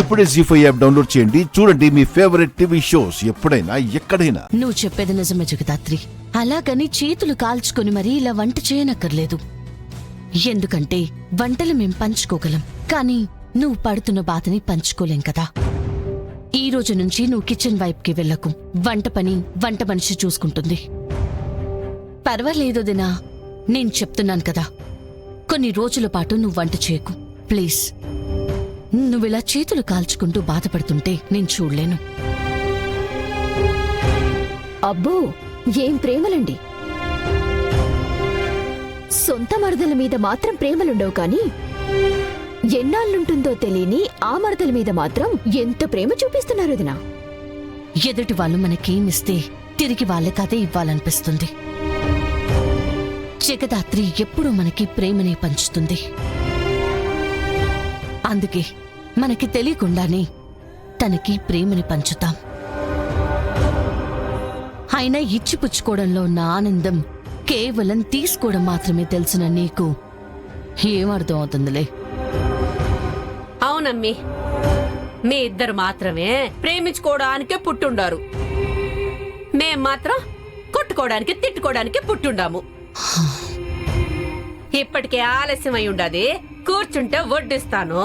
ఇప్పుడే జీ5 app download చేయండి. చూడండి మీ ఫేవరెట్ టీవీ షోస్ ఎప్పుడైనా ఎక్కడైనా. నువ్వు చెప్పేది నిజమే జగదాత్రి. అలాగని చేతులు కాల్చుకొని మరీ ఇలా వంట చేయనక్కర్లేదు. ఎందుకంటే వంటలు మేం పంచుకోగలం, కానీ నువ్వు పడుతున్న బాధని పంచుకోలేం కదా. ఈ రోజు నుంచి నువ్వు కిచెన్ వైపుకి వెళ్ళకు. వంట పని వంట మనిషి చూసుకుంటుంది. పర్వాలేదు దినా, నేను చెప్తున్నాను కదా. కొన్ని రోజుల పాటు నువ్వు వంట చేయకు ప్లీజ్. నువ్విలా చేతులు కాల్చుకుంటూ బాధపడుతుంటే నేను చూడలేను. అబ్బో, ఏం ప్రేమలండి! సొంత మరదల మీద మాత్రం ప్రేమలుండవు, కానీ ఎన్నాళ్ళుంటుందో తెలియని ఆ మరదల మీద మాత్రం ఎంత ప్రేమ చూపిస్తున్నారు వదినా. ఎదుటి వాళ్ళు మనకేమిస్తే తిరిగి వాళ్ళకదే ఇవ్వాలనిపిస్తుంది. జగదాత్రి ఎప్పుడూ మనకి ప్రేమనే పంచుతుంది. అందుకే మనకి తెలియకుండానే తనకి ప్రేమని పంచుతాం. అయినా ఇచ్చిపుచ్చుకోవడంలో ఉన్న ఆనందం కేవలం తీసుకోవడం మాత్రమే తెలిసిన నీకు ఏమర్థం అవుతుందిలే. అవునమ్మి, మీ ఇద్దరు మాత్రమే ప్రేమించుకోవడానికే పుట్టుండారు. మేం మాత్రం కొట్టుకోవడానికి తిట్టుకోవడానికి పుట్టుండాము. ఇప్పటికే ఆలస్యమై ఉండది. కూర్చుంటే వడ్డిస్తాను.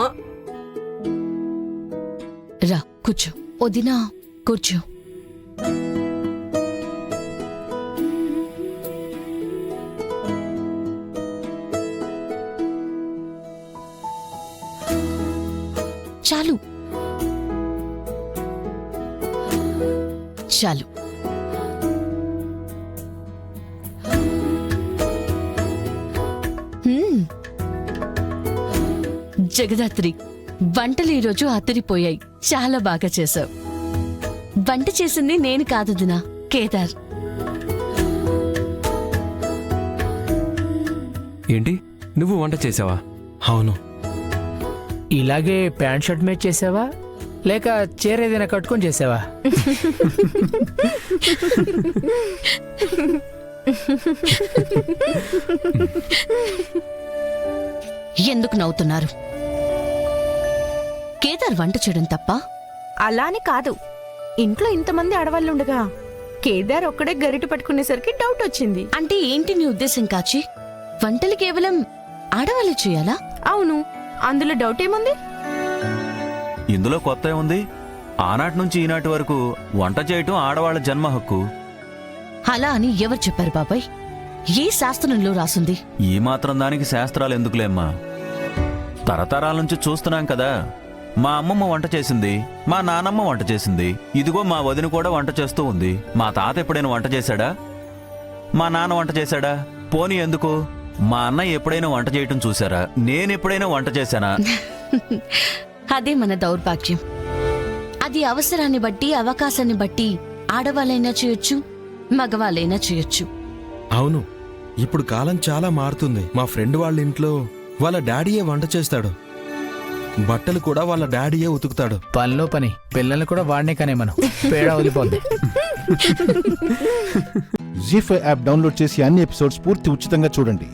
రా కూర్చో. వదినా కూర్చో. చాలు చాలు. జగదాత్రి, వంటలు ఈరోజు అదిరిపోయాయి. చాలా బాగా చేశావు. వంట చేసింది నేను కాదు దినా, కేదార్. ఏంటి, నువ్వు వంట చేసావా? అవును. ఇలాగే ప్యాంట్ షర్ట్ మీద చేసావా, లేక చీర ఏదైనా కట్టుకొని చేసావా? ఎందుకు నవ్వుతున్నారు? కేదార్ వంట చేయడం తప్ప? అలానే కాదు, ఇంట్లో ఇంతమంది ఆడవాళ్ళుండగా కేదార్ ఒక్కడే గరిట పట్టుకునేసరికి డౌట్ వచ్చింది. అంటే ఏంటి నీ ఉద్దేశం కాచి? వంటలు కేవలం ఆడవాళ్ళు చేయాలా? అవును, అందులో డౌట్ ఏముంది? ఇందులో కొత్త ఏముంది? ఆనాటి నుంచి ఈనాటి వరకు వంట చేయటం ఆడవాళ్ల జన్మ హక్కు. అలా అని ఎవరు చెప్పారు బాబాయ్? ఏ శాస్త్రంలో రాసుంది? ఈ మాత్రం దానికి శాస్త్రాలు ఎందుకులేమ్మా? తరతరాల నుంచి చూస్తున్నాం కదా. మా అమ్మమ్మ వంట చేసింది, మా నానమ్మ వంట చేసింది, ఇదిగో మా వదిన కూడా వంట చేస్తూ ఉంది. మా తాత ఎప్పుడైనా వంట చేశాడా? మా నాన్న వంట చేశాడా? పోనీ ఎందుకు, మా అన్నయ్య ఎప్పుడైనా వంట చేయటం చూశారా? నేనెప్పుడైనా వంట చేశానా? అదే మన దౌర్భాగ్యం. అది అవసరాన్ని బట్టి, అవకాశాన్ని బట్టి ఆడవాళ్ళైనా చేయొచ్చు, మగవాళ్ళైనా చేయొచ్చు. అవును, ఇప్పుడు కాలం చాలా మారుతుంది. మా ఫ్రెండ్ వాళ్ళ ఇంట్లో వాళ్ళ డాడీయే వంట చేస్తాడు, బట్టలు కూడా వాళ్ళ డాడీయే ఉతుకుతాడు. పనిలో పని పిల్లల్ని కూడా వాడినే కానీ మనం పేడా వదిలిపోద్ది. జీ5 యాప్ డౌన్లోడ్ చేసి అన్ని ఎపిసోడ్స్ పూర్తి ఉచితంగా చూడండి.